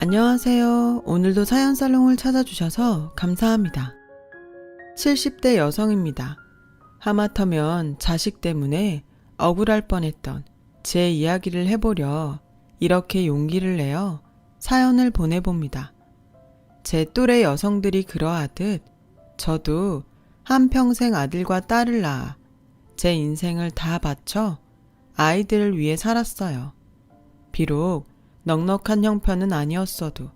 안녕하세요. 오늘도 사연살롱을 찾아주셔서 감사합니다. 70대 여성입니다. 하마터면 자식 때문에 억울할 뻔했던 제 이야기를 해보려 이렇게 용기를 내어 사연을 보내봅니다. 제 또래 여성들이 그러하듯 저도 한평생 아들과 딸을 낳아 제 인생을 다 바쳐 아이들을 위해 살았어요. 비록 넉넉한 형편은 아니었어도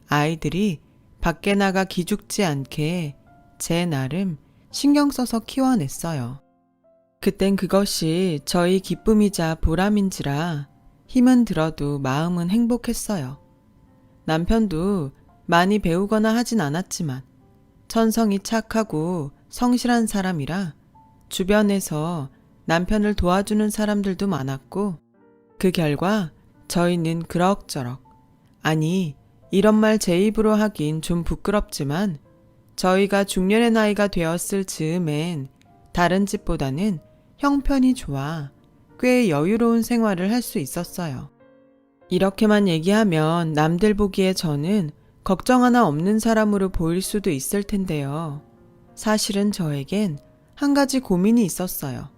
아이들이 밖에 나가 기죽지 않게 제 나름 신경 써서 키워냈어요. 그땐 그것이 저희 기쁨이자 보람인지라 힘은 들어도 마음은 행복했어요. 남편도 많이 배우거나 하진 않았지만 천성이 착하고 성실한 사람이라 주변에서 남편을 도와주는 사람들도 많았고 그 결과 저희는 그럭저럭, 아니 이런 말 제 입으로 하긴 좀 부끄럽지만 저희가 중년의 나이가 되었을 즈음엔 다른 집보다는 형편이 좋아 꽤 여유로운 생활을 할 수 있었어요. 이렇게만 얘기하면 남들 보기에 저는 걱정 하나 없는 사람으로 보일 수도 있을 텐데요. 사실은 저에겐 한 가지 고민이 있었어요.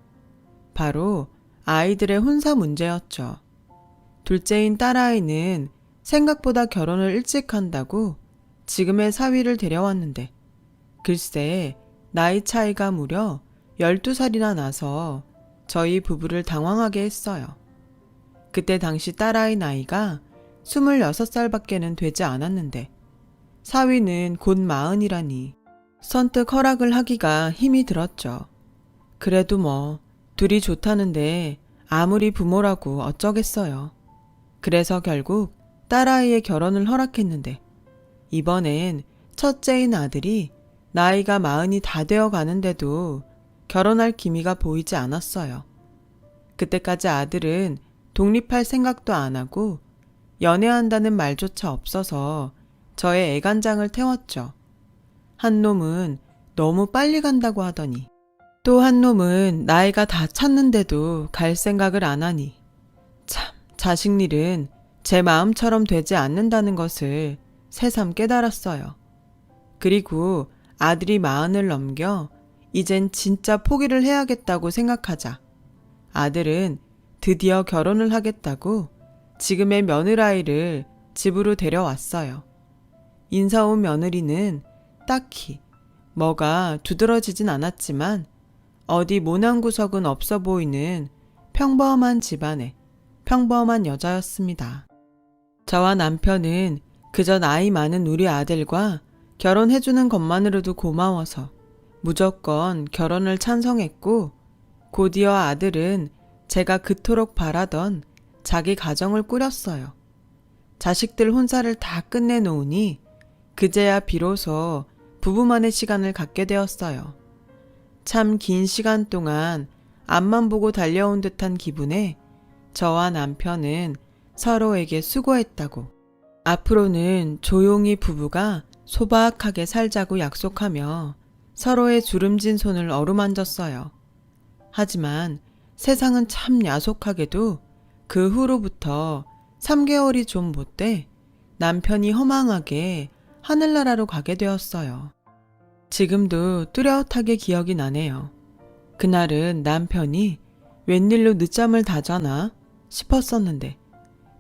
바로 아이들의 혼사 문제였죠. 둘째인 딸아이는 생각보다 결혼을 일찍 한다고 지금의 사위를 데려왔는데 글쎄 나이 차이가 무려 12살이나 나서 저희 부부를 당황하게 했어요. 그때 당시 딸아이 나이가 26살밖에는 되지 않았는데 사위는 곧 40이라니 선뜻 허락을 하기가 힘이 들었죠. 그래도 뭐 둘이 좋다는데 아무리 부모라고 어쩌겠어요. 그래서 결국 딸아이의 결혼을 허락했는데 이번엔 첫째인 아들이 나이가 40이 다 되어 가는데도 결혼할 기미가 보이지 않았어요. 그때까지 아들은 독립할 생각도 안 하고 연애한다는 말조차 없어서 저의 애간장을 태웠죠. 한 놈은 너무 빨리 간다고 하더니 또 한 놈은 나이가 다 찼는데도 갈 생각을 안 하니 참 자식 일은 제 마음처럼 되지 않는다는 것을 새삼 깨달았어요. 그리고 아들이 40을 넘겨 이젠 진짜 포기를 해야겠다고 생각하자 아들은 드디어 결혼을 하겠다고 지금의 며느라이를 집으로 데려왔어요. 인사 온 며느리는 딱히 뭐가 두드러지진 않았지만 어디 모난 구석은 없어 보이는 평범한 집안의 평범한 여자였습니다. 저와 남편은 그저 나이 많은 우리 아들과 결혼해주는 것만으로도 고마워서 무조건 결혼을 찬성했고 곧이어 아들은 제가 그토록 바라던 자기 가정을 꾸렸어요. 자식들 혼사를 다 끝내놓으니 그제야 비로소 부부만의 시간을 갖게 되었어요. 참 긴 시간 동안 앞만 보고 달려온 듯한 기분에 저와 남편은 서로에게 수고했다고 앞으로는 조용히 부부가 소박하게 살자고 약속하며 서로의 주름진 손을 어루만졌어요. 하지만 세상은 참 야속하게도 그 후로부터 3개월이 좀 못 돼 남편이 허망하게 하늘나라로 가게 되었어요. 지금도 뚜렷하게 기억이 나네요. 그날은 남편이 웬일로 늦잠을 자잖아 싶었었는데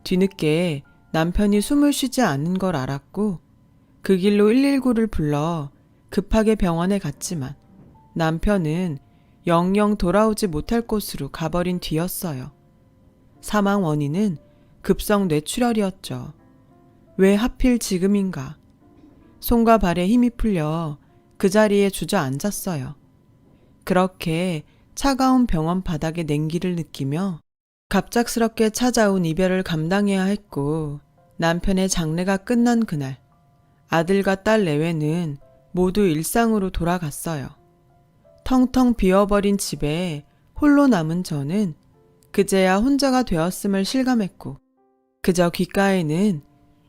뒤늦게 남편이 숨을 쉬지 않는 걸 알았고 그 길로 119를 불러 급하게 병원에 갔지만 남편은 영영 돌아오지 못할 곳으로 가버린 뒤였어요. 사망 원인은 급성 뇌출혈이었죠. 왜 하필 지금인가? 손과 발에 힘이 풀려 그 자리에 주저앉았어요. 그렇게 차가운 병원 바닥의 냉기를 느끼며 갑작스럽게 찾아온 이별을 감당해야 했고 남편의 장례가 끝난 그날 아들과 딸 내외는 모두 일상으로 돌아갔어요. 텅텅 비어버린 집에 홀로 남은 저는 그제야 혼자가 되었음을 실감했고 그저 귓가에는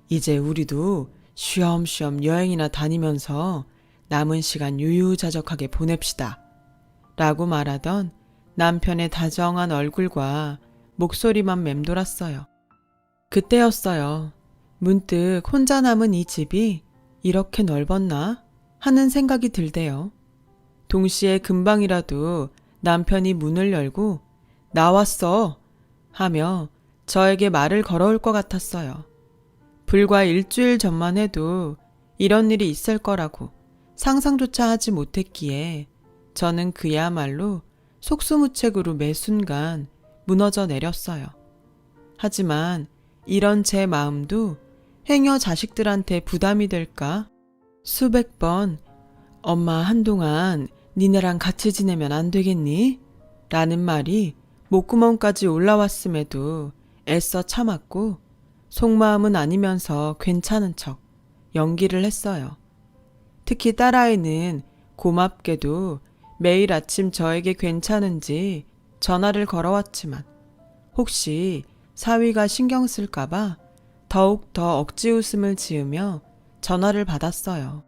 이제 우리도 쉬엄쉬엄 여행이나 다니면서 남은 시간 유유자적하게 보냅시다 라고 말하던 남편의 다정한 얼굴과 목소리만 맴돌았어요. 그때였어요. 문득 혼자 남은 이 집이 이렇게 넓었나 하는 생각이 들대요. 동시에 금방이라도 남편이 문을 열고 나왔어 하며 저에게 말을 걸어올 것 같았어요. 불과 일주일 전만 해도 이런 일이 있을 거라고 상상조차 하지 못했기에 저는 그야말로 속수무책으로 매 순간 무너져 내렸어요. 하지만 이런 제 마음도 행여 자식들한테 부담이 될까? 수백 번 엄마 한동안 니네랑 같이 지내면 안 되겠니? 라는 말이 목구멍까지 올라왔음에도 애써 참았고 속마음은 아니면서 괜찮은 척 연기를 했어요. 특히 딸아이는 고맙게도 매일 아침 저에게 괜찮은지 전화를 걸어왔지만 혹시 사위가 신경 쓸까봐 더욱 더 억지 웃음을 지으며 전화를 받았어요.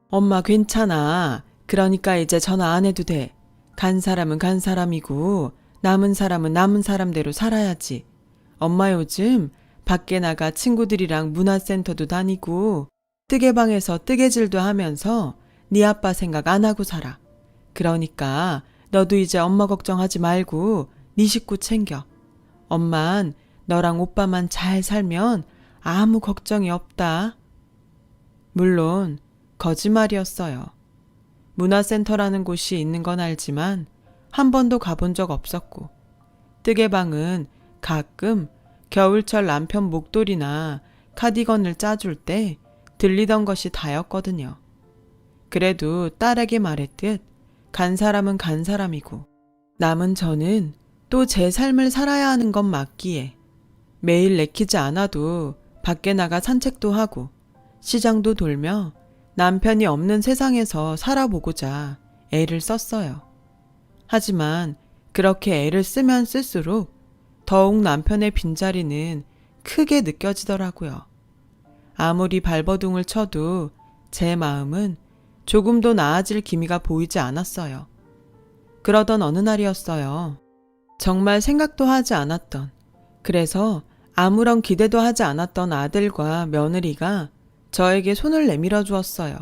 엄마 괜찮아. 그러니까 이제 전화 안 해도 돼. 간 사람은 간 사람이고 남은 사람은 남은 사람대로 살아야지. 엄마 요즘 밖에 나가 친구들이랑 문화센터도 다니고 뜨개방에서 뜨개질도 하면서 네 아빠 생각 안 하고 살아. 그러니까 너도 이제 엄마 걱정하지 말고 네 식구 챙겨. 엄만 너랑 오빠만 잘 살면 아무 걱정이 없다. 물론 거짓말이었어요. 문화센터라는 곳이 있는 건 알지만 한 번도 가본 적 없었고 뜨개방은 가끔 겨울철 남편 목도리나 카디건을 짜줄 때 들리던 것이 다였거든요. 그래도 딸에게 말했듯 간 사람은 간 사람이고 남은 저는 또 제 삶을 살아야 하는 건 맞기에 매일 내키지 않아도 밖에 나가 산책도 하고 시장도 돌며 남편이 없는 세상에서 살아보고자 애를 썼어요. 하지만 그렇게 애를 쓰면 쓸수록 더욱 남편의 빈자리는 크게 느껴지더라고요. 아무리 발버둥을 쳐도 제 마음은 조금도 나아질 기미가 보이지 않았어요. 그러던 어느 날이었어요. 정말 생각도 하지 않았던, 그래서 아무런 기대도 하지 않았던 아들과 며느리가 저에게 손을 내밀어 주었어요.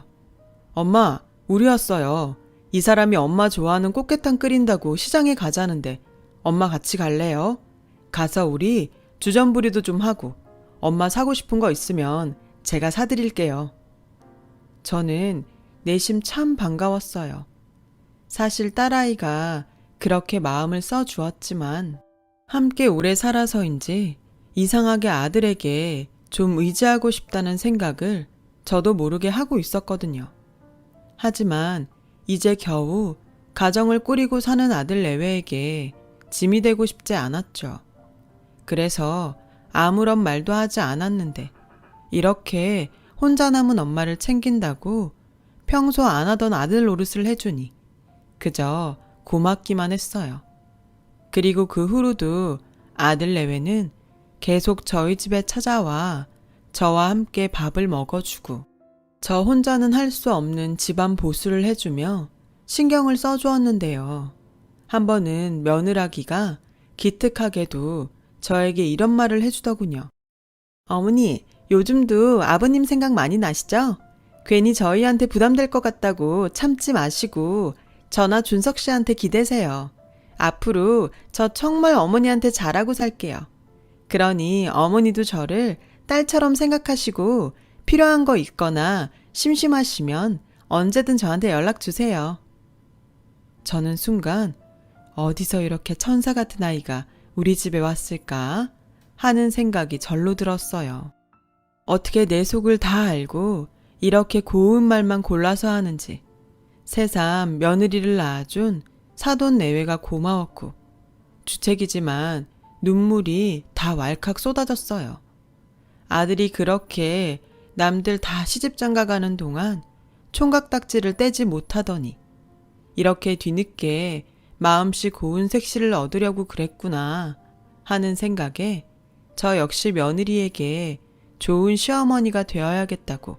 엄마, 우리 왔어요. 이 사람이 엄마 좋아하는 꽃게탕 끓인다고 시장에 가자는데 엄마 같이 갈래요? 가서 우리 주전부리도 좀 하고 엄마 사고 싶은 거 있으면 제가 사드릴게요. 저는 내심 참 반가웠어요. 사실 딸아이가 그렇게 마음을 써주었지만 함께 오래 살아서인지 이상하게 아들에게 좀 의지하고 싶다는 생각을 저도 모르게 하고 있었거든요. 하지만 이제 겨우 가정을 꾸리고 사는 아들 내외에게 짐이 되고 싶지 않았죠. 그래서 아무런 말도 하지 않았는데 이렇게 혼자 남은 엄마를 챙긴다고 평소 안 하던 아들 노릇을 해주니 그저 고맙기만 했어요. 그리고 그 후로도 아들 내외는 계속 저희 집에 찾아와 저와 함께 밥을 먹어주고 저 혼자는 할 수 없는 집안 보수를 해주며 신경을 써주었는데요. 한 번은 며느라기가 기특하게도 저에게 이런 말을 해주더군요. 어머니, 요즘도 아버님 생각 많이 나시죠? 괜히 저희한테 부담될 것 같다고 참지 마시고 저나 준석 씨한테 기대세요. 앞으로 저 정말 어머니한테 잘하고 살게요. 그러니 어머니도 저를 딸처럼 생각하시고 필요한 거 있거나 심심하시면 언제든 저한테 연락 주세요. 저는 순간 어디서 이렇게 천사 같은 아이가 우리 집에 왔을까 하는 생각이 절로 들었어요. 어떻게 내 속을 다 알고 이렇게 고운 말만 골라서 하는지 새삼 며느리를 낳아준 사돈 내외가 고마웠고 주책이지만 눈물이 다 왈칵 쏟아졌어요. 아들이 그렇게 남들 다 시집장가 가는 동안 총각딱지를 떼지 못하더니 이렇게 뒤늦게 마음씨 고운 색시를 얻으려고 그랬구나 하는 생각에 저 역시 며느리에게 좋은 시어머니가 되어야겠다고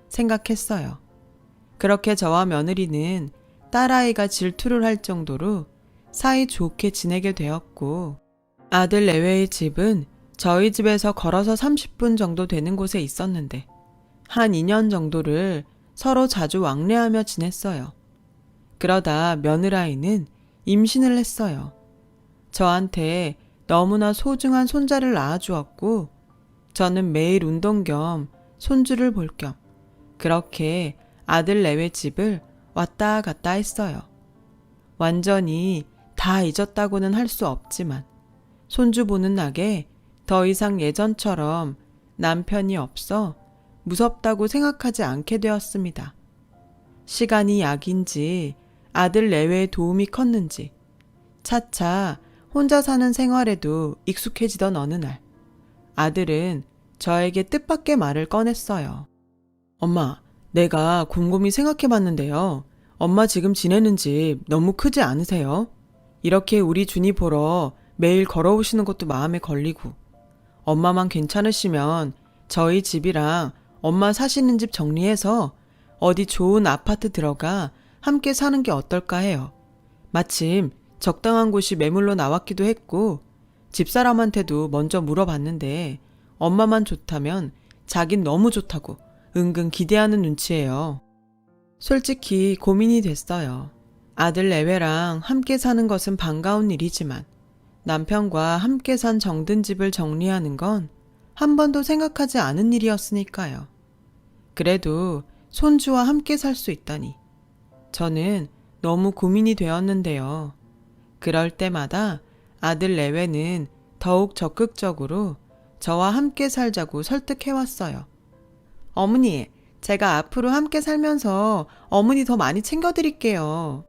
생각했어요. 그렇게 저와 며느리는 딸아이가 질투를 할 정도로 사이 좋게 지내게 되었고 아들 내외의 집은 저희 집에서 걸어서 30분 정도 되는 곳에 있었는데 한 2년 정도를 서로 자주 왕래하며 지냈어요. 그러다 며느라이는 임신을 했어요. 저한테 너무나 소중한 손자를 낳아주었고 저는 매일 운동 겸 손주를 볼 겸 그렇게 아들 내외 집을 왔다 갔다 했어요. 완전히 다 잊었다고는 할 수 없지만 손주 보는 낙에 더 이상 예전처럼 남편이 없어 무섭다고 생각하지 않게 되었습니다. 시간이 약인지 아들 내외의 도움이 컸는지 차차 혼자 사는 생활에도 익숙해지던 어느 날 아들은 저에게 뜻밖의 말을 꺼냈어요. 엄마, 내가 곰곰이 생각해봤는데요. 엄마 지금 지내는 집 너무 크지 않으세요? 이렇게 우리 준이 보러 매일 걸어오시는 것도 마음에 걸리고 엄마만 괜찮으시면 저희 집이랑 엄마 사시는 집 정리해서 어디 좋은 아파트 들어가 함께 사는 게 어떨까 해요. 마침 적당한 곳이 매물로 나왔기도 했고 집사람한테도 먼저 물어봤는데 엄마만 좋다면 자긴 너무 좋다고 은근 기대하는 눈치예요. 솔직히 고민이 됐어요. 아들 내외랑 함께 사는 것은 반가운 일이지만 남편과 함께 산 정든 집을 정리하는 건 한 번도 생각하지 않은 일이었으니까요. 그래도 손주와 함께 살 수 있다니 저는 너무 고민이 되었는데요. 그럴 때마다 아들 내외는 더욱 적극적으로 저와 함께 살자고 설득해왔어요. 어머니, 제가 앞으로 함께 살면서 어머니 더 많이 챙겨드릴게요.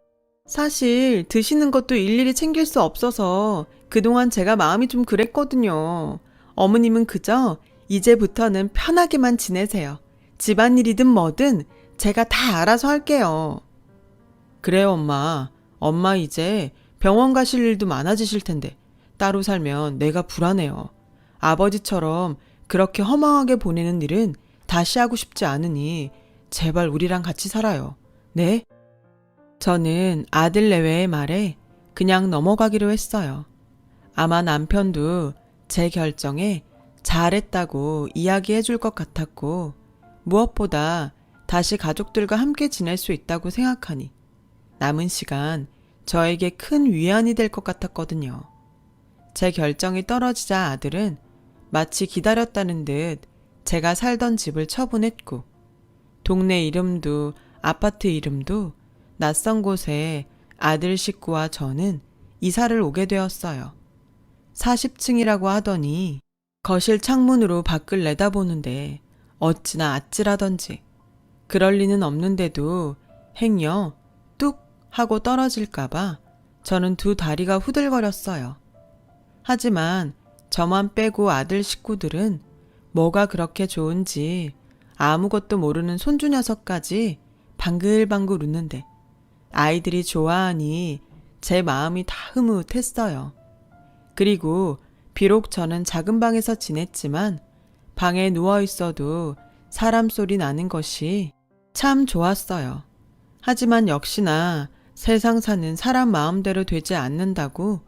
사실 드시는 것도 일일이 챙길 수 없어서 그동안 제가 마음이 좀 그랬거든요. 어머님은 그저 이제부터는 편하게만 지내세요. 집안일이든 뭐든 제가 다 알아서 할게요. 그래요, 엄마. 엄마 이제 병원 가실 일도 많아지실 텐데 따로 살면 내가 불안해요. 아버지처럼 그렇게 허망하게 보내는 일은 다시 하고 싶지 않으니 제발 우리랑 같이 살아요. 네? 저는 아들 내외의 말에 그냥 넘어가기로 했어요. 아마 남편도 제 결정에 잘했다고 이야기해 줄 것 같았고 무엇보다 다시 가족들과 함께 지낼 수 있다고 생각하니 남은 시간 저에게 큰 위안이 될 것 같았거든요. 제 결정이 떨어지자 아들은 마치 기다렸다는 듯 제가 살던 집을 처분했고 동네 이름도 아파트 이름도 낯선 곳에 아들 식구와 저는 이사를 오게 되었어요. 40층이라고 하더니 거실 창문으로 밖을 내다보는데 어찌나 아찔하던지 그럴 리는 없는데도 행여 뚝 하고 떨어질까봐 저는 두 다리가 후들거렸어요. 하지만 저만 빼고 아들 식구들은 뭐가 그렇게 좋은지 아무것도 모르는 손주 녀석까지 방글방글 웃는데 아이들이 좋아하니 제 마음이 다 흐뭇했어요. 그리고 비록 저는 작은 방에서 지냈지만 방에 누워 있어도 사람 소리 나는 것이 참 좋았어요. 하지만 역시나 세상 사는 사람 마음대로 되지 않는다고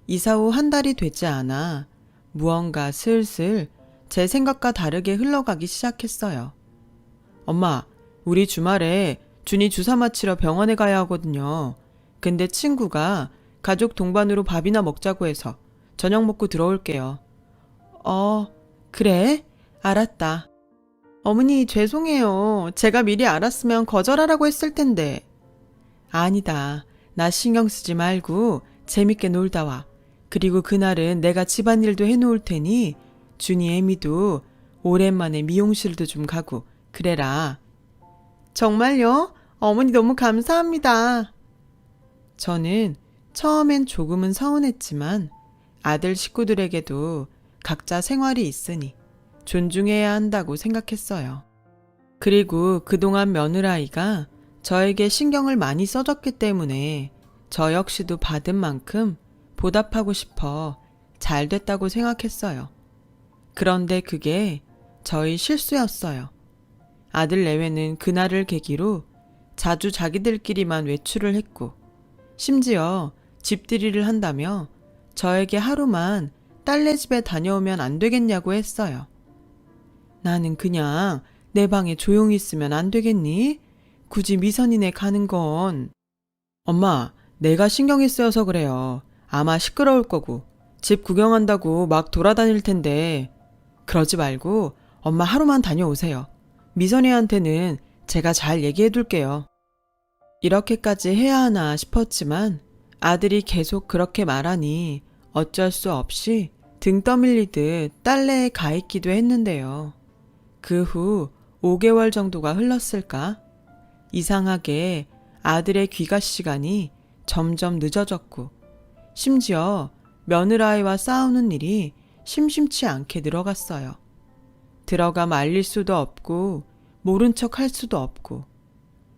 이사 후 한 달이 되지 않아 무언가 슬슬 제 생각과 다르게 흘러가기 시작했어요. 엄마, 우리 주말에 준이 주사 맞히러 병원에 가야 하거든요. 근데 친구가 가족 동반으로 밥이나 먹자고 해서 저녁 먹고 들어올게요. 그래? 알았다. 어머니, 죄송해요. 제가 미리 알았으면 거절하라고 했을 텐데. 아니다. 나 신경 쓰지 말고 재밌게 놀다 와. 그리고 그날은 내가 집안일도 해놓을 테니 준이 애미도 오랜만에 미용실도 좀 가고 그래라. 정말요? 어머니 너무 감사합니다. 저는 처음엔 조금은 서운했지만 아들 식구들에게도 각자 생활이 있으니 존중해야 한다고 생각했어요. 그리고 그동안 며느라이가 저에게 신경을 많이 써줬기 때문에 저 역시도 받은 만큼 보답하고 싶어 잘 됐다고 생각했어요. 그런데 그게 저희 실수였어요. 아들 내외는 그날을 계기로 자주 자기들끼리만 외출을 했고 심지어 집들이를 한다며 저에게 하루만 딸네 집에 다녀오면 안 되겠냐고 했어요. 나는 그냥 내 방에 조용히 있으면 안 되겠니? 굳이 미선이네 가는 건. 엄마, 내가 신경이 쓰여서 그래요. 아마 시끄러울 거고 집 구경한다고 막 돌아다닐 텐데 그러지 말고 엄마 하루만 다녀오세요. 미선이한테는 제가 잘 얘기해 둘게요. 이렇게까지 해야 하나 싶었지만 아들이 계속 그렇게 말하니 어쩔 수 없이 등 떠밀리듯 딸내에 가 있기도 했는데요. 그 후 5개월 정도가 흘렀을까? 이상하게 아들의 귀가 시간이 점점 늦어졌고 심지어 며느라이와 싸우는 일이 심심치 않게 늘어갔어요. 들어가 말릴 수도 없고 모른 척 할 수도 없고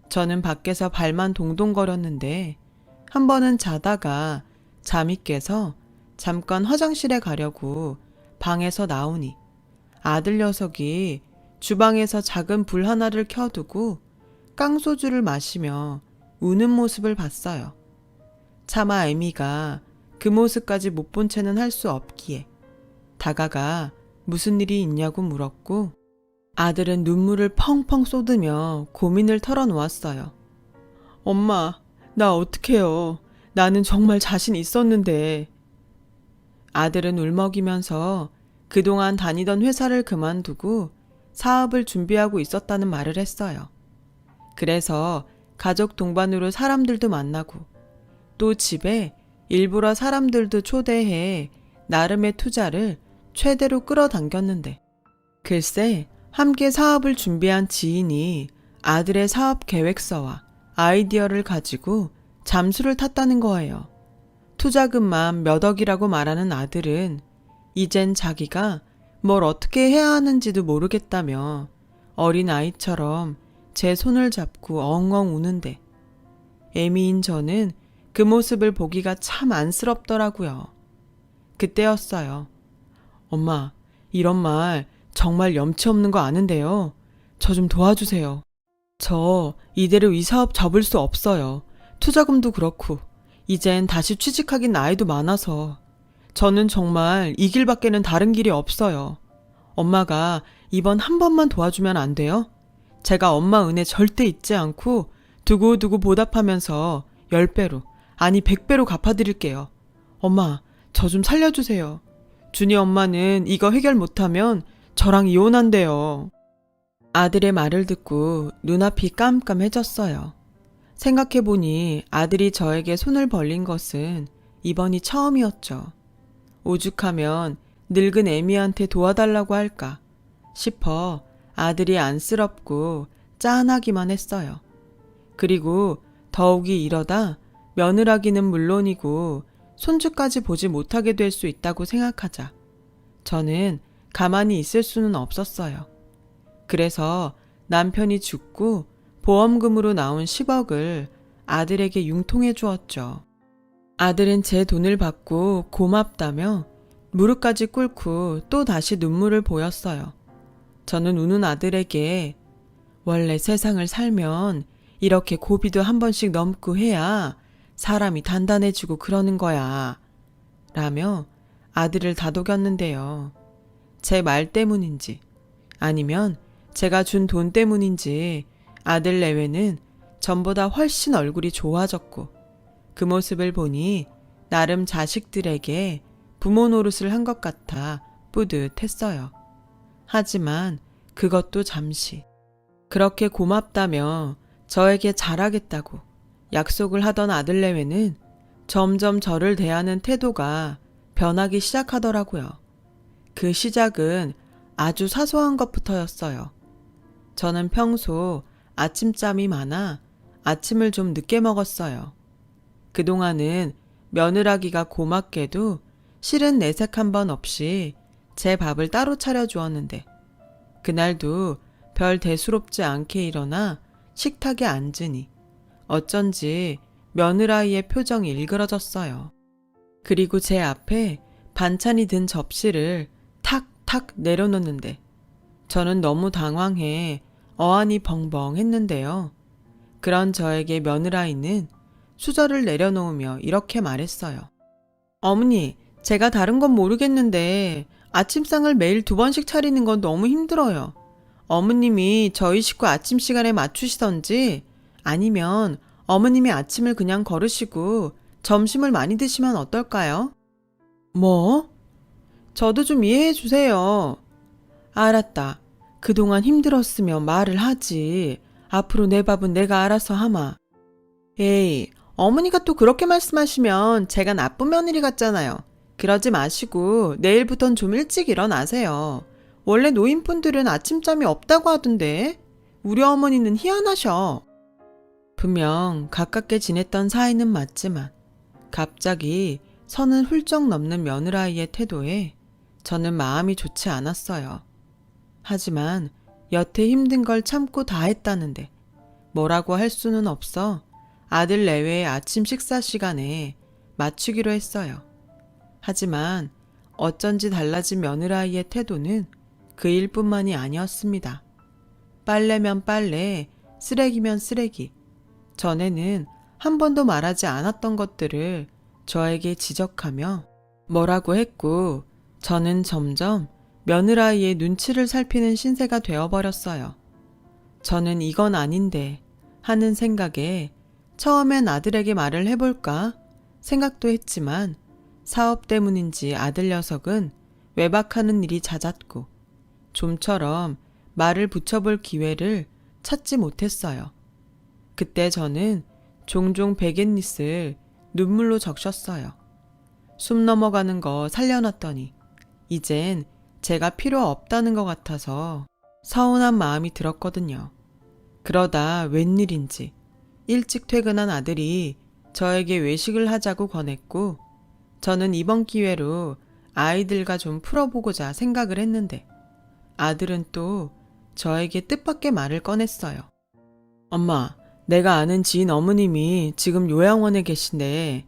저는 밖에서 발만 동동거렸는데 한 번은 자다가 잠이 깨서 잠깐 화장실에 가려고 방에서 나오니 아들 녀석이 주방에서 작은 불 하나를 켜두고 깡소주를 마시며 우는 모습을 봤어요. 차마 애미가 그 모습까지 못 본 채는 할 수 없기에 다가가 무슨 일이 있냐고 물었고 아들은 눈물을 펑펑 쏟으며 고민을 털어놓았어요. 엄마, 나 어떡해요. 나는 정말 자신 있었는데. 아들은 울먹이면서 그동안 다니던 회사를 그만두고 사업을 준비하고 있었다는 말을 했어요. 그래서 가족 동반으로 사람들도 만나고 또 집에 일부러 사람들도 초대해 나름의 투자를 최대로 끌어당겼는데 글쎄 함께 사업을 준비한 지인이 아들의 사업 계획서와 아이디어를 가지고 잠수를 탔다는 거예요. 투자금만 몇 억이라고 말하는 아들은 이젠 자기가 뭘 어떻게 해야 하는지도 모르겠다며 어린아이처럼 제 손을 잡고 엉엉 우는데 애미인 저는 그 모습을 보기가 참 안쓰럽더라고요. 그때였어요. 엄마, 이런 말 정말 염치 없는 거 아는데요. 저 좀 도와주세요. 저 이대로 이 사업 접을 수 없어요. 투자금도 그렇고 이젠 다시 취직하긴 나이도 많아서 저는 정말 이 길밖에는 다른 길이 없어요. 엄마가 이번 한 번만 도와주면 안 돼요? 제가 엄마 은혜 절대 잊지 않고 두고두고 보답하면서 10배로 아니 100배로 갚아드릴게요. 엄마, 저 좀 살려주세요. 준이 엄마는 이거 해결 못하면 저랑 이혼한대요. 아들의 말을 듣고 눈앞이 깜깜해졌어요. 생각해보니 아들이 저에게 손을 벌린 것은 이번이 처음이었죠. 오죽하면 늙은 애미한테 도와달라고 할까 싶어 아들이 안쓰럽고 짠하기만 했어요. 그리고 더욱이 이러다 며느라기는 물론이고 손주까지 보지 못하게 될 수 있다고 생각하자 저는 가만히 있을 수는 없었어요. 그래서 남편이 죽고 보험금으로 나온 10억을 아들에게 융통해 주었죠. 아들은 제 돈을 받고 고맙다며 무릎까지 꿇고 또 다시 눈물을 보였어요. 저는 우는 아들에게 원래 세상을 살면 이렇게 고비도 한 번씩 넘고 해야 사람이 단단해지고 그러는 거야. 라며 아들을 다독였는데요. 제 말 때문인지 아니면 제가 준 돈 때문인지 아들 내외는 전보다 훨씬 얼굴이 좋아졌고 그 모습을 보니 나름 자식들에게 부모 노릇을 한 것 같아 뿌듯했어요. 하지만 그것도 잠시. 그렇게 고맙다며 저에게 잘하겠다고 약속을 하던 아들 내외는 점점 저를 대하는 태도가 변하기 시작하더라고요. 그 시작은 아주 사소한 것부터였어요. 저는 평소 아침잠이 많아 아침을 좀 늦게 먹었어요. 그동안은 며느라기가 고맙게도 실은 내색 한 번 없이 제 밥을 따로 차려주었는데 그날도 별 대수롭지 않게 일어나 식탁에 앉으니 어쩐지 며느라이의 표정이 일그러졌어요. 그리고 제 앞에 반찬이 든 접시를 탁탁 내려놓는데 저는 너무 당황해 어안이 벙벙 했는데요. 그런 저에게 며느라이는 수저를 내려놓으며 이렇게 말했어요. 어머니, 제가 다른 건 모르겠는데 아침상을 매일 2번씩 차리는 건 너무 힘들어요. 어머님이 저희 식구 아침 시간에 맞추시던지 아니면 어머님이 아침을 그냥 거르시고 점심을 많이 드시면 어떨까요? 뭐? 저도 좀 이해해 주세요. 알았다. 그동안 힘들었으면 말을 하지. 앞으로 내 밥은 내가 알아서 하마. 에이, 어머니가 또 그렇게 말씀하시면 제가 나쁜 며느리 같잖아요. 그러지 마시고 내일부턴 좀 일찍 일어나세요. 원래 노인분들은 아침잠이 없다고 하던데 우리 어머니는 희한하셔. 분명 가깝게 지냈던 사이는 맞지만 갑자기 선을 훌쩍 넘는 며느라이의 태도에 저는 마음이 좋지 않았어요. 하지만 여태 힘든 걸 참고 다 했다는데 뭐라고 할 수는 없어 아들 내외의 아침 식사 시간에 맞추기로 했어요. 하지만 어쩐지 달라진 며느라이의 태도는 그 일뿐만이 아니었습니다. 빨래면 빨래, 쓰레기면 쓰레기. 전에는 한 번도 말하지 않았던 것들을 저에게 지적하며 뭐라고 했고 저는 점점 며느라이의 눈치를 살피는 신세가 되어버렸어요. 저는 이건 아닌데 하는 생각에 처음엔 아들에게 말을 해볼까 생각도 했지만 사업 때문인지 아들 녀석은 외박하는 일이 잦았고 좀처럼 말을 붙여볼 기회를 찾지 못했어요. 그때 저는 종종 베갯닛을 눈물로 적셨어요. 숨 넘어가는 거 살려놨더니 이젠 제가 필요 없다는 것 같아서 서운한 마음이 들었거든요. 그러다 웬일인지 일찍 퇴근한 아들이 저에게 외식을 하자고 권했고 저는 이번 기회로 아이들과 좀 풀어보고자 생각을 했는데 아들은 또 저에게 뜻밖의 말을 꺼냈어요. 엄마, 내가 아는 지인 어머님이 지금 요양원에 계신데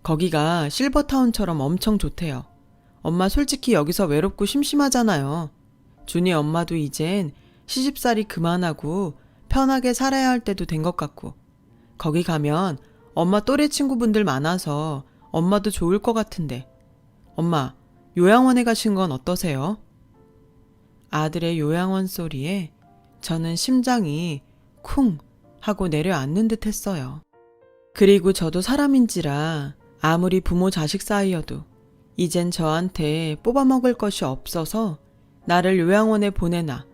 거기가 실버타운처럼 엄청 좋대요. 엄마 솔직히 여기서 외롭고 심심하잖아요. 준이 엄마도 이젠 시집살이 그만하고 편하게 살아야 할 때도 된 것 같고 거기 가면 엄마 또래 친구분들 많아서 엄마도 좋을 것 같은데 엄마 요양원에 가신 건 어떠세요? 아들의 요양원 소리에 저는 심장이 쿵 하고 내려앉는 듯 했어요. 그리고 저도 사람인지라 아무리 부모 자식 사이여도 이젠 저한테 뽑아먹을 것이 없어서 나를 요양원에 보내나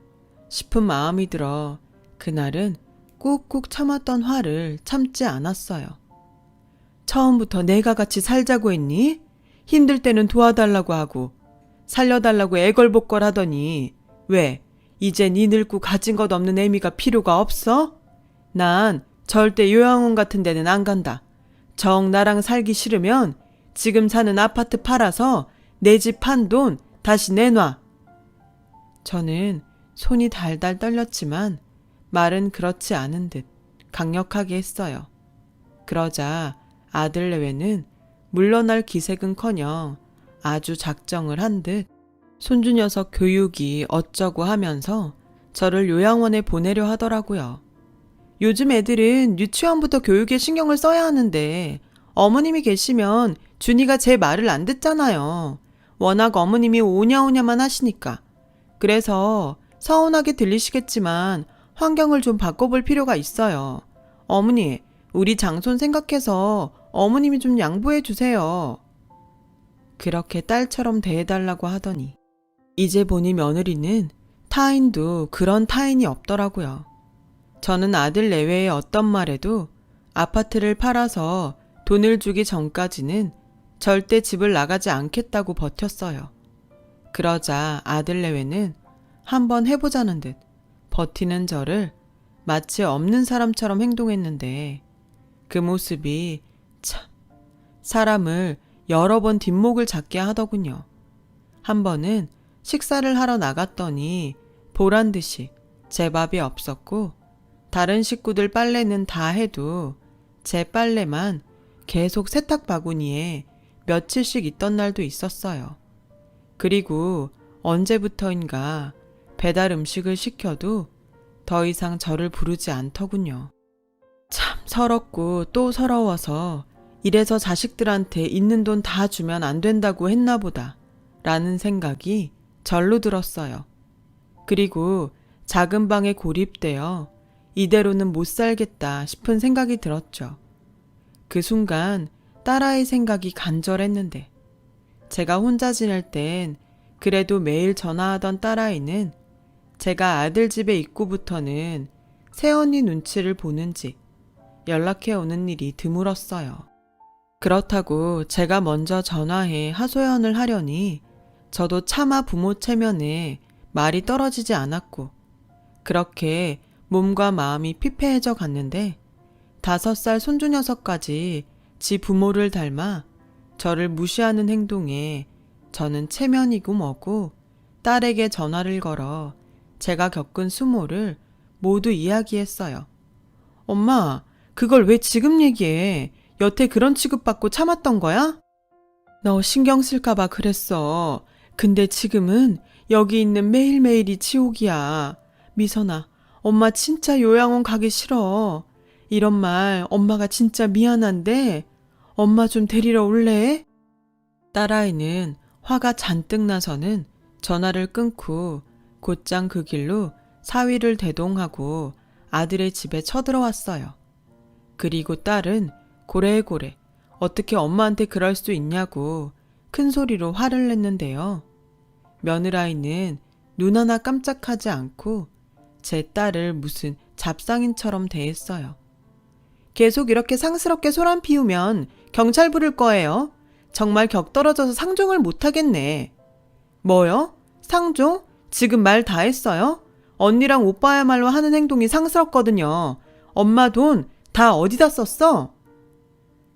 싶은 마음이 들어 그날은 꾹꾹 참았던 화를 참지 않았어요. 처음부터 내가 같이 살자고 했니? 힘들 때는 도와달라고 하고 살려달라고 애걸복걸 하더니 왜 이제 네 늙고 가진 것 없는 애미가 필요가 없어? 난 절대 요양원 같은 데는 안 간다. 정 나랑 살기 싫으면 지금 사는 아파트 팔아서 내 집 판 돈 다시 내놔. 저는 손이 달달 떨렸지만 말은 그렇지 않은 듯 강력하게 했어요. 그러자 아들 내외는 물러날 기색은커녕 아주 작정을 한 듯 손주 녀석 교육이 어쩌고 하면서 저를 요양원에 보내려 하더라고요. 요즘 애들은 유치원부터 교육에 신경을 써야 하는데 어머님이 계시면 준이가 제 말을 안 듣잖아요. 워낙 어머님이 오냐오냐만 하시니까. 그래서 서운하게 들리시겠지만 환경을 좀 바꿔볼 필요가 있어요. 어머니, 우리 장손 생각해서 어머님이 좀 양보해 주세요. 그렇게 딸처럼 대해달라고 하더니 이제 보니 며느리는 타인도 그런 타인이 없더라고요. 저는 아들 내외의 어떤 말에도 아파트를 팔아서 돈을 주기 전까지는 절대 집을 나가지 않겠다고 버텼어요. 그러자 아들 내외는 한번 해보자는 듯 버티는 저를 마치 없는 사람처럼 행동했는데 그 모습이 참 사람을 여러 번 뒷목을 잡게 하더군요. 한 번은 식사를 하러 나갔더니 보란 듯이 제 밥이 없었고 다른 식구들 빨래는 다 해도 제 빨래만 계속 세탁 바구니에 며칠씩 있던 날도 있었어요. 그리고 언제부터인가 배달 음식을 시켜도 더 이상 저를 부르지 않더군요. 참 서럽고 또 서러워서 이래서 자식들한테 있는 돈 다 주면 안 된다고 했나 보다 라는 생각이 절로 들었어요. 그리고 작은 방에 고립되어 이대로는 못 살겠다 싶은 생각이 들었죠. 그 순간 딸아이 생각이 간절했는데 제가 혼자 지낼 땐 그래도 매일 전화하던 딸아이는 제가 아들 집에 입구부터는 새언니 눈치를 보는지 연락해 오는 일이 드물었어요. 그렇다고 제가 먼저 전화해 하소연을 하려니 저도 차마 부모 체면에 말이 떨어지지 않았고 그렇게 몸과 마음이 피폐해져 갔는데 5살 손주 녀석까지 지 부모를 닮아 저를 무시하는 행동에 저는 체면이고 뭐고 딸에게 전화를 걸어 제가 겪은 수모를 모두 이야기했어요. 엄마, 그걸 왜 지금 얘기해? 여태 그런 취급받고 참았던 거야? 너 신경 쓸까봐 그랬어. 근데 지금은 여기 있는 매일매일이 지옥이야. 미선아, 엄마 진짜 요양원 가기 싫어. 이런 말 엄마가 진짜 미안한데 엄마 좀 데리러 올래? 딸아이는 화가 잔뜩 나서는 전화를 끊고 곧장 그 길로 사위를 대동하고 아들의 집에 쳐들어왔어요. 그리고 딸은 고래고래 어떻게 엄마한테 그럴 수 있냐고 큰 소리로 화를 냈는데요. 며느라이는 눈 하나 깜짝하지 않고 제 딸을 무슨 잡상인처럼 대했어요. 계속 이렇게 상스럽게 소란 피우면 경찰 부를 거예요. 정말 격 떨어져서 상종을 못하겠네. 뭐요? 상종? 지금 말 다 했어요? 언니랑 오빠야말로 하는 행동이 상스럽거든요. 엄마 돈 다 어디다 썼어?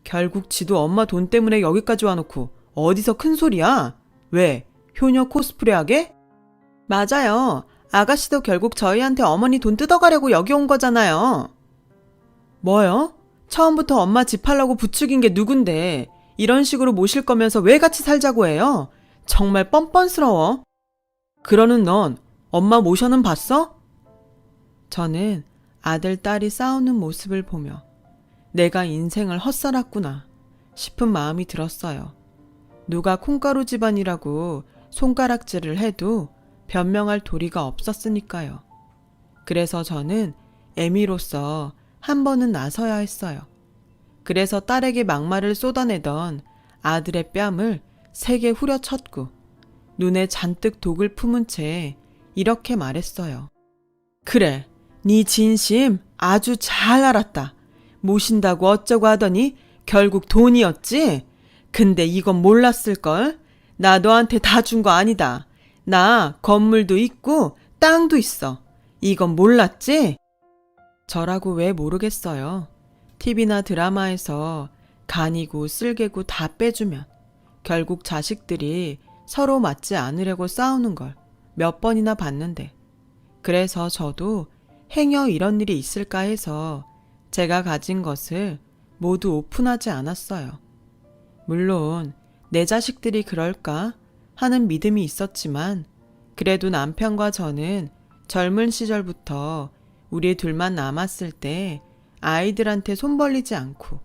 결국 지도 엄마 돈 때문에 여기까지 와놓고 어디서 큰 소리야? 왜? 효녀 코스프레하게? 맞아요. 아가씨도 결국 저희한테 어머니 돈 뜯어가려고 여기 온 거잖아요. 뭐요? 처음부터 엄마 집 팔라고 부추긴 게 누군데 이런 식으로 모실 거면서 왜 같이 살자고 해요? 정말 뻔뻔스러워. 그러는 넌 엄마 모셔는 봤어? 저는 아들, 딸이 싸우는 모습을 보며 내가 인생을 헛살았구나 싶은 마음이 들었어요. 누가 콩가루 집안이라고 손가락질을 해도 변명할 도리가 없었으니까요. 그래서 저는 애미로서 한 번은 나서야 했어요. 그래서 딸에게 막말을 쏟아내던 아들의 뺨을 세게 후려쳤고 눈에 잔뜩 독을 품은 채 이렇게 말했어요. 그래, 네 진심 아주 잘 알았다. 모신다고 어쩌고 하더니 결국 돈이었지? 근데 이건 몰랐을걸? 나 너한테 다 준 거 아니다. 나 건물도 있고 땅도 있어. 이건 몰랐지? 저라고 왜 모르겠어요. TV나 드라마에서 간이고 쓸개고 다 빼주면 결국 자식들이 서로 맞지 않으려고 싸우는 걸 몇 번이나 봤는데 그래서 저도 행여 이런 일이 있을까 해서 제가 가진 것을 모두 오픈하지 않았어요. 물론 내 자식들이 그럴까 하는 믿음이 있었지만 그래도 남편과 저는 젊은 시절부터 우리 둘만 남았을 때 아이들한테 손 벌리지 않고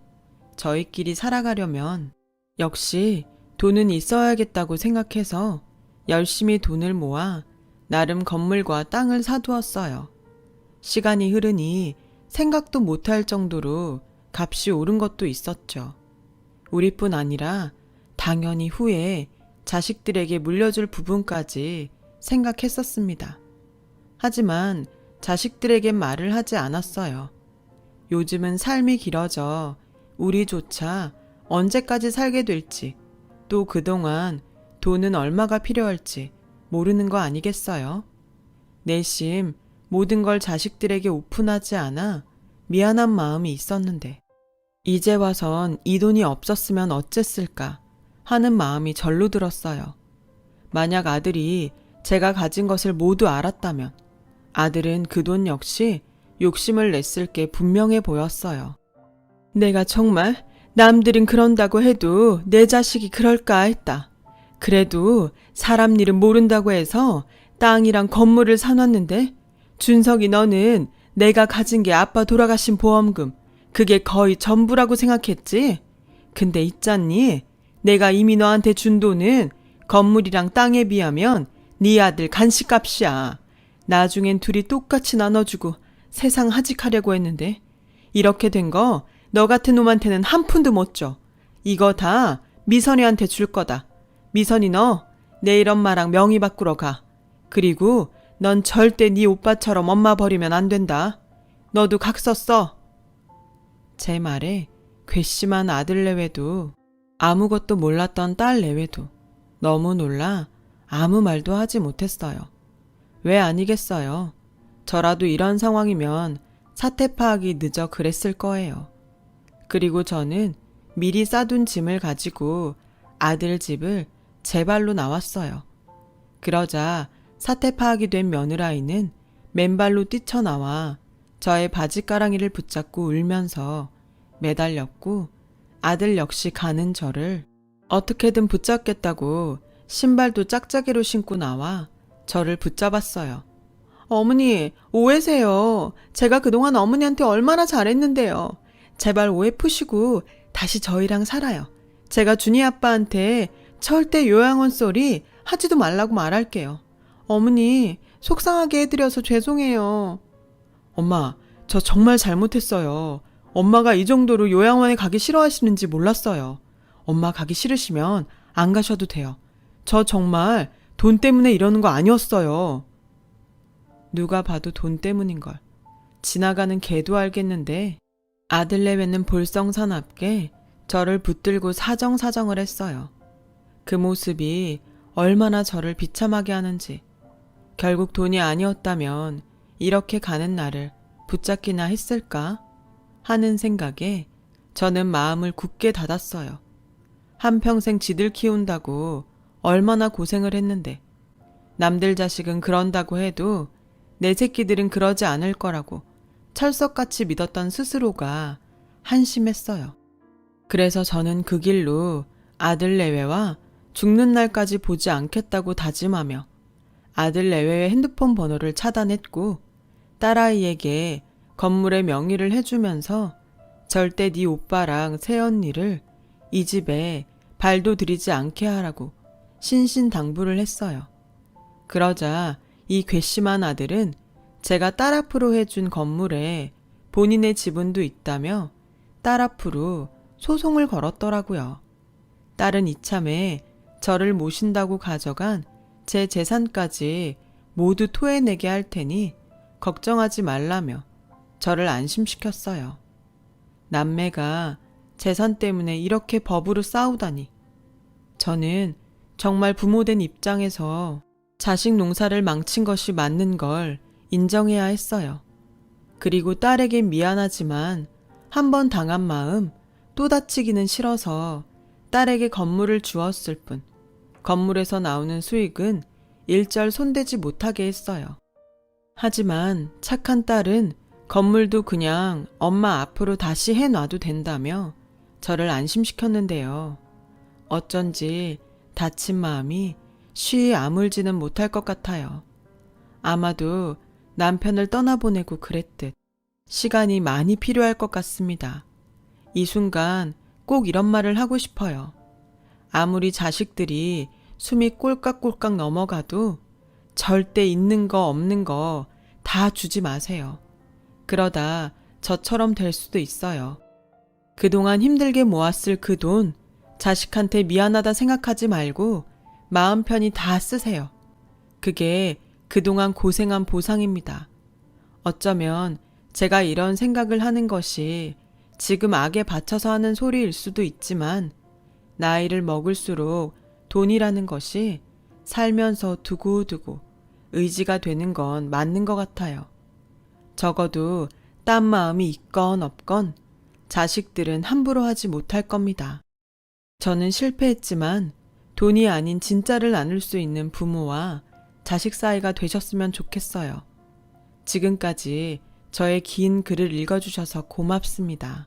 저희끼리 살아가려면 역시 돈은 있어야겠다고 생각해서 열심히 돈을 모아 나름 건물과 땅을 사두었어요. 시간이 흐르니 생각도 못할 정도로 값이 오른 것도 있었죠. 우리뿐 아니라 당연히 후에 자식들에게 물려줄 부분까지 생각했었습니다. 하지만 자식들에겐 말을 하지 않았어요. 요즘은 삶이 길어져 우리조차 언제까지 살게 될지 또 그동안 돈은 얼마가 필요할지 모르는 거 아니겠어요? 내심 모든 걸 자식들에게 오픈하지 않아 미안한 마음이 있었는데 이제 와선 이 돈이 없었으면 어쨌을까 하는 마음이 절로 들었어요. 만약 아들이 제가 가진 것을 모두 알았다면 아들은 그 돈 역시 욕심을 냈을 게 분명해 보였어요. 내가 정말 남들은 그런다고 해도 내 자식이 그럴까 했다. 그래도 사람 일은 모른다고 해서 땅이랑 건물을 사놨는데 준석이 너는 내가 가진 게 아빠 돌아가신 보험금 그게 거의 전부라고 생각했지? 근데 있잖니? 내가 이미 너한테 준 돈은 건물이랑 땅에 비하면 네 아들 간식값이야. 나중엔 둘이 똑같이 나눠주고 세상 하직하려고 했는데 이렇게 된 거 너 같은 놈한테는 한 푼도 못 줘. 이거 다 미선이한테 줄 거다. 미선이 너 내일 엄마랑 명의 바꾸러 가. 그리고 넌 절대 네 오빠처럼 엄마 버리면 안 된다. 너도 각서 써. 제 말에 괘씸한 아들 내외도 아무것도 몰랐던 딸 내외도 너무 놀라 아무 말도 하지 못했어요. 왜 아니겠어요. 저라도 이런 상황이면 사태 파악이 늦어 그랬을 거예요. 그리고 저는 미리 싸둔 짐을 가지고 아들 집을 제 발로 나왔어요. 그러자 사태 파악이 된 며느라이는 맨발로 뛰쳐나와 저의 바지가랑이를 붙잡고 울면서 매달렸고 아들 역시 가는 저를 어떻게든 붙잡겠다고 신발도 짝짝이로 신고 나와 저를 붙잡았어요. 어머니, 오해세요. 제가 그동안 어머니한테 얼마나 잘했는데요. 제발 오해 푸시고 다시 저희랑 살아요. 제가 준이 아빠한테 절대 요양원 소리 하지도 말라고 말할게요. 어머니, 속상하게 해드려서 죄송해요. 엄마, 저 정말 잘못했어요. 엄마가 이 정도로 요양원에 가기 싫어하시는지 몰랐어요. 엄마 가기 싫으시면 안 가셔도 돼요. 저 정말 돈 때문에 이러는 거 아니었어요. 누가 봐도 돈 때문인걸. 지나가는 개도 알겠는데 아들 내외는 볼썽사납게 저를 붙들고 사정사정을 했어요. 그 모습이 얼마나 저를 비참하게 하는지. 결국 돈이 아니었다면 이렇게 가는 나를 붙잡기나 했을까 하는 생각에 저는 마음을 굳게 닫았어요. 한평생 지들 키운다고 얼마나 고생을 했는데 남들 자식은 그런다고 해도 내 새끼들은 그러지 않을 거라고 철석같이 믿었던 스스로가 한심했어요. 그래서 저는 그 길로 아들 내외와 죽는 날까지 보지 않겠다고 다짐하며 아들 내외의 핸드폰 번호를 차단했고 딸아이에게 건물의 명의를 해주면서 절대 네 오빠랑 새언니를 이 집에 발도 들이지 않게 하라고 신신당부를 했어요. 그러자 이 괘씸한 아들은 제가 딸 앞으로 해준 건물에 본인의 지분도 있다며 딸 앞으로 소송을 걸었더라고요. 딸은 이참에 저를 모신다고 가져간 제 재산까지 모두 토해내게 할 테니 걱정하지 말라며 저를 안심시켰어요. 남매가 재산 때문에 이렇게 법으로 싸우다니. 저는 정말 부모된 입장에서 자식 농사를 망친 것이 맞는 걸 인정해야 했어요. 그리고 딸에겐 미안하지만 한 번 당한 마음 또 다치기는 싫어서 딸에게 건물을 주었을 뿐 건물에서 나오는 수익은 일절 손대지 못하게 했어요. 하지만 착한 딸은 건물도 그냥 엄마 앞으로 다시 해놔도 된다며 저를 안심시켰는데요. 어쩐지 다친 마음이 쉬이 아물지는 못할 것 같아요. 아마도 남편을 떠나보내고 그랬듯 시간이 많이 필요할 것 같습니다. 이 순간 꼭 이런 말을 하고 싶어요. 아무리 자식들이 숨이 꼴깍꼴깍 넘어가도 절대 있는 거 없는 거 다 주지 마세요. 그러다 저처럼 될 수도 있어요. 그동안 힘들게 모았을 그 돈 자식한테 미안하다 생각하지 말고 마음 편히 다 쓰세요. 그게 그동안 고생한 보상입니다. 어쩌면 제가 이런 생각을 하는 것이 지금 악에 받쳐서 하는 소리일 수도 있지만 나이를 먹을수록 돈이라는 것이 살면서 두고두고 의지가 되는 건 맞는 것 같아요. 적어도 딴 마음이 있건 없건 자식들은 함부로 하지 못할 겁니다. 저는 실패했지만 돈이 아닌 진짜를 나눌 수 있는 부모와 자식 사이가 되셨으면 좋겠어요. 지금까지 저의 긴 글을 읽어주셔서 고맙습니다.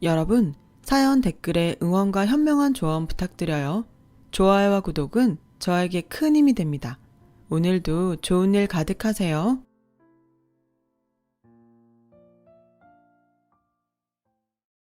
여러분, 사연 댓글에 응원과 현명한 조언 부탁드려요. 좋아요와 구독은 저에게 큰 힘이 됩니다. 오늘도 좋은 일 가득하세요.